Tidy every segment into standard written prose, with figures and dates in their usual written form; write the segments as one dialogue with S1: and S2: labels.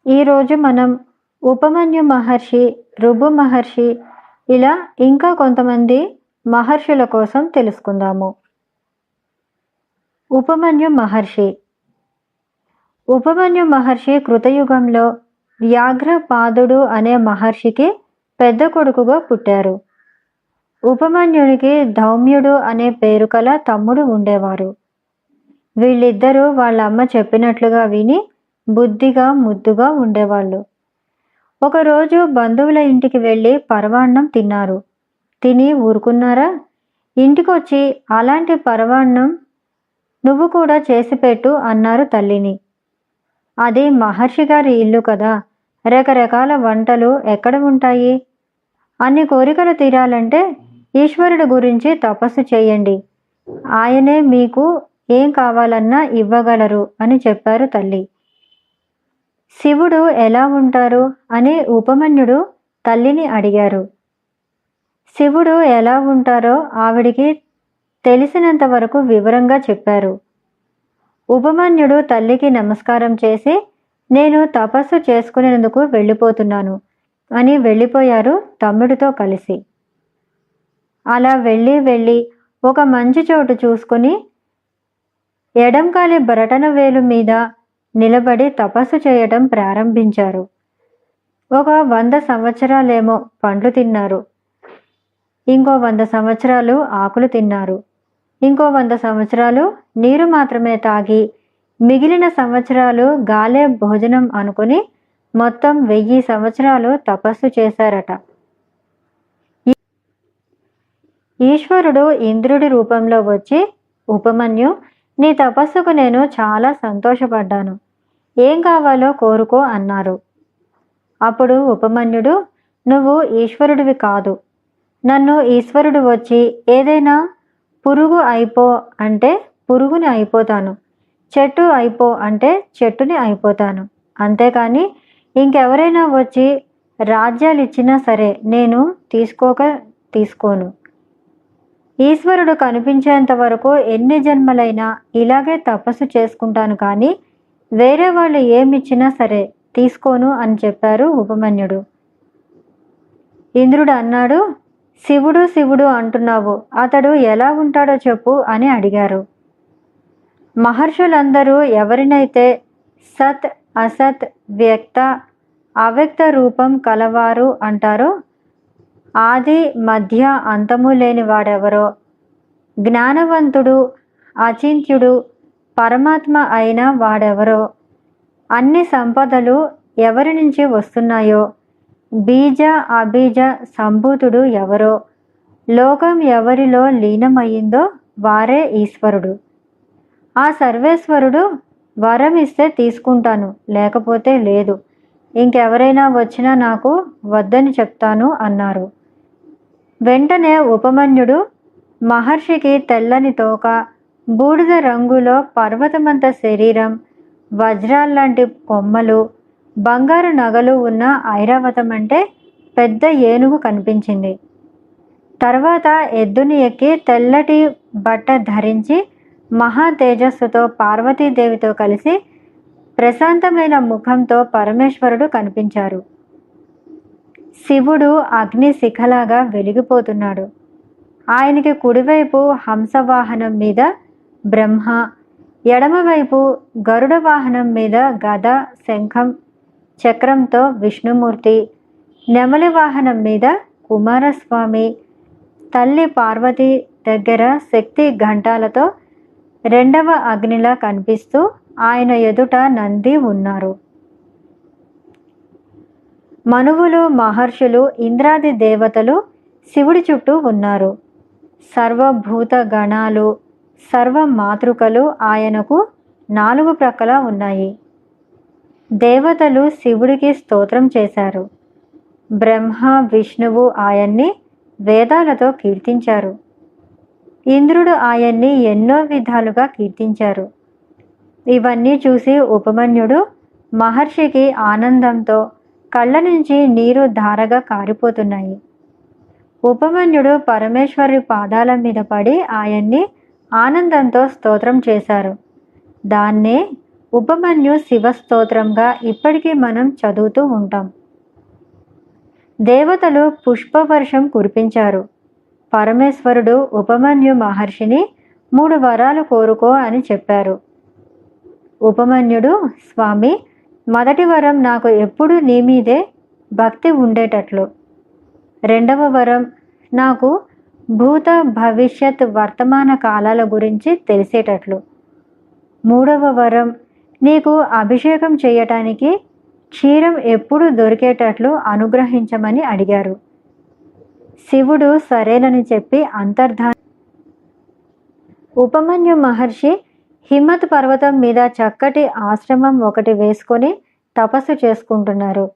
S1: ఈరోజు మనం ఉపమన్యు మహర్షి, రుభు మహర్షి ఇలా ఇంకా కొంతమంది మహర్షుల కోసం తెలుసుకుందాము. ఉపమన్యు మహర్షి. ఉపమన్యు మహర్షి కృతయుగంలో వ్యాఘ్రపాదుడు అనే మహర్షికి పెద్ద కొడుకుగా పుట్టారు. ఉపమన్యునికి ధౌమ్యుడు అనే పేరు కల తమ్ముడు ఉండేవారు. వీళ్ళిద్దరూ వాళ్ళ అమ్మ చెప్పినట్లుగా విని బుద్ధిగా ముద్దుగా ఉండేవాళ్ళు. ఒకరోజు బంధువుల ఇంటికి వెళ్ళి పరవాన్నం తిన్నారు. తిని ఊరుకున్నారా? ఇంటికొచ్చి అలాంటి పరవాన్నం నువ్వు కూడా చేసిపెట్టు అన్నారు తల్లిని. అది మహర్షి గారి ఇల్లు కదా, రకరకాల వంటలు ఎక్కడ ఉంటాయి? అన్ని కోరికలు తీరాలంటే ఈశ్వరుడు గురించి తపస్సు చేయండి, ఆయనే మీకు ఏం కావాలన్నా ఇవ్వగలరు అని చెప్పారు తల్లి. శివుడు ఎలా ఉంటారు అని ఉపమన్యుడు తల్లిని అడిగారు. శివుడు ఎలా ఉంటారో ఆవిడికి తెలిసినంత వరకు వివరంగా చెప్పారు. ఉపమన్యుడు తల్లికి నమస్కారం చేసి, నేను తపస్సు చేసుకునేందుకు వెళ్ళిపోతున్నాను అని వెళ్ళిపోయారు తమ్ముడితో కలిసి. అలా వెళ్ళి ఒక మంచి చోటు చూసుకుని ఎడంకాలి బ్రటన వేలు మీద నిలబడి తపస్సు చేయడం ప్రారంభించారు. ఒక 100 సంవత్సరాలేమో పండ్లు తిన్నారు, ఇంకో 100 సంవత్సరాలు ఆకులు తిన్నారు, ఇంకో 100 సంవత్సరాలు నీరు మాత్రమే తాగి మిగిలిన సంవత్సరాలు గాలే భోజనం అనుకుని మొత్తం 1000 సంవత్సరాలు తపస్సు చేశారట. ఈశ్వరుడు ఇంద్రుడి రూపంలో వచ్చి, ఉపమన్యు, నీ తపస్సుకు నేను చాలా సంతోషపడ్డాను, ఏం కావాలో కోరుకో అన్నారు. అప్పుడు ఉపమన్యుడు, నువ్వు ఈశ్వరుడివి కాదు, నన్ను ఈశ్వరుడు వచ్చి ఏదైనా పురుగు అయిపో అంటే పురుగుని అయిపోతాను, చెట్టు అయిపో అంటే చెట్టుని అయిపోతాను, అంతేకాని ఇంకెవరైనా వచ్చి రాజ్యాలు ఇచ్చినా సరే నేను తీసుకోను. ఈశ్వరుడు కనిపించేంత వరకు ఎన్ని జన్మలైనా ఇలాగే తపస్సు చేసుకుంటాను, కానీ వేరే వాళ్ళు ఏమిచ్చినా సరే తీసుకోను అని చెప్పారు ఉపమన్యుడు. ఇంద్రుడు అన్నాడు, శివుడు శివుడు అంటున్నావు, అతడు ఎలా ఉంటాడో చెప్పు అని అడిగారు. మహర్షులందరూ ఎవరినైతే సత్ అసత్ వ్యక్త అవ్యక్త రూపం కలవారు అంటారో, ఆది మధ్య అంతము లేని వాడెవరో, జ్ఞానవంతుడు అచింత్యుడు పరమాత్మ అయిన వాడెవరో, అన్ని సంపదలు ఎవరి నుంచి వస్తున్నాయో, బీజ అబీజ సంభూతుడు ఎవరో, లోకం ఎవరిలో లీనమయ్యిందో వారే ఈశ్వరుడు. ఆ సర్వేశ్వరుడు వరం ఇస్తే తీసుకుంటాను, లేకపోతే లేదు, ఇంకెవరైనా వచ్చినా నాకు వద్దని చెప్తాను అన్నారు. వెంటనే ఉపమన్యుడు మహర్షికి తెల్లని తోక, బూడిద రంగులో పర్వతమంత శరీరం, వజ్రాల్లాంటి కొమ్మలు, బంగారు నగలు ఉన్న ఐరావతం అంటే పెద్ద ఏనుగు కనిపించింది. తర్వాత ఎద్దుని ఎక్కి తెల్లటి బట్ట ధరించి మహా తేజస్సుతో పార్వతీదేవితో కలిసి ప్రశాంతమైన ముఖంతో పరమేశ్వరుడు కనిపించారు. శివుడు అగ్ని శిఖలాగా వెలిగిపోతున్నాడు. ఆయనకి కుడివైపు హంసవాహనం మీద బ్రహ్మ, ఎడమవైపు గరుడ వాహనం మీద గద, శంఖం, చక్రంతో విష్ణుమూర్తి, నెమలి వాహనం మీద కుమారస్వామి, తల్లి పార్వతి దగ్గర శక్తి ఘంటాలతో రెండవ అగ్నిలా కనిపిస్తూ ఆయన ఎదుట నంది ఉన్నారు. మనువులు, మహర్షులు, ఇంద్రాది దేవతలు శివుడి చుట్టూ ఉన్నారు. సర్వభూత గణాలు, సర్వ మాతృకలు ఆయనకు 4 ప్రక్కల ఉన్నాయి. దేవతలు శివుడికి స్తోత్రం చేశారు. బ్రహ్మ, విష్ణువు ఆయన్ని వేదాలతో కీర్తించారు. ఇంద్రుడు ఆయన్ని ఎన్నో విధాలుగా కీర్తించారు. ఇవన్నీ చూసి ఉపమన్యుడు మహర్షికి ఆనందంతో కళ్ళ నుంచి నీరు ధారగా కారిపోతున్నాయి. ఉపమన్యుడు పరమేశ్వరి పాదాల మీద పడి ఆయన్ని ఆనందంతో స్తోత్రం చేశారు. దాన్నే ఉపమన్యు శివ స్తోత్రంగా ఇప్పటికీ మనం చదువుతూ ఉంటాం. దేవతలు పుష్పవర్షం కురిపించారు. పరమేశ్వరుడు ఉపమన్యు మహర్షిని 3 వరాలు కోరుకో అని చెప్పారు. ఉపమన్యుడు, స్వామి, మొదటి వరం నాకు ఎప్పుడూ నీ మీదే భక్తి ఉండేటట్లు. 2వ వరం నాకు భూత భవిష్యత్ వర్తమాన కాలాల గురించి తెలిసేటట్లు. 3వ వరం నీకు అభిషేకం చేయటానికి క్షీరం ఎప్పుడు దొరికేటట్లు అనుగ్రహించమని అడిగారు. శివుడు సరేనని చెప్పి అంతర్ధాన. ఉపమన్యు మహర్షి హిమత్ పర్వతం మీద చక్కటి ఆశ్రమం ఒకటి వేసుకొని తపస్సు చేసుకుంటున్నారు.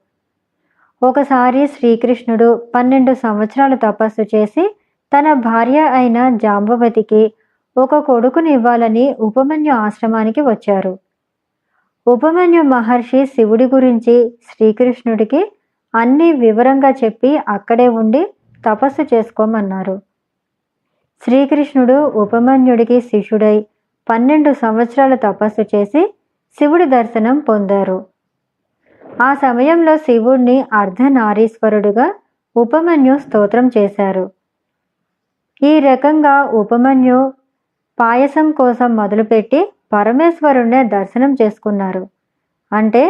S1: ఒకసారి శ్రీకృష్ణుడు 12 సంవత్సరాలు తపస్సు చేసి తన భార్య అయిన జాంబవతికి ఒక కొడుకుని ఇవ్వాలని ఉపమన్యు ఆశ్రమానికి వచ్చారు. ఉపమన్యు మహర్షి శివుడి గురించి శ్రీకృష్ణుడికి అన్నీ వివరంగా చెప్పి అక్కడే ఉండి తపస్సు చేసుకోమన్నారు. శ్రీకృష్ణుడు ఉపమన్యుడికి శిష్యుడై 12 సంవత్సరాలు తపస్సు చేసి శివుడి దర్శనం పొందారు. ఆ సమయంలో శివుడిని అర్ధనారీశ్వరుడుగా ఉపమన్యు స్తోత్రం చేశారు. ఈ రకంగా ఉపమన్యు పాయసం కోసం మొదలుపెట్టి పరమేశ్వరుణ్ణే దర్శనం చేసుకున్నారు. అంటే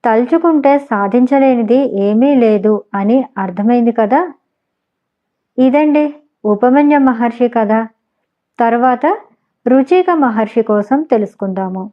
S1: తలుచుకుంటే సాధించలేనిది ఏమీ లేదు అని అర్థమైంది కదా. ఇదండి ఉపమన్యు మహర్షి కథ. తర్వాత రుచిక మహర్షి కోసం తెలుసుకుందాము.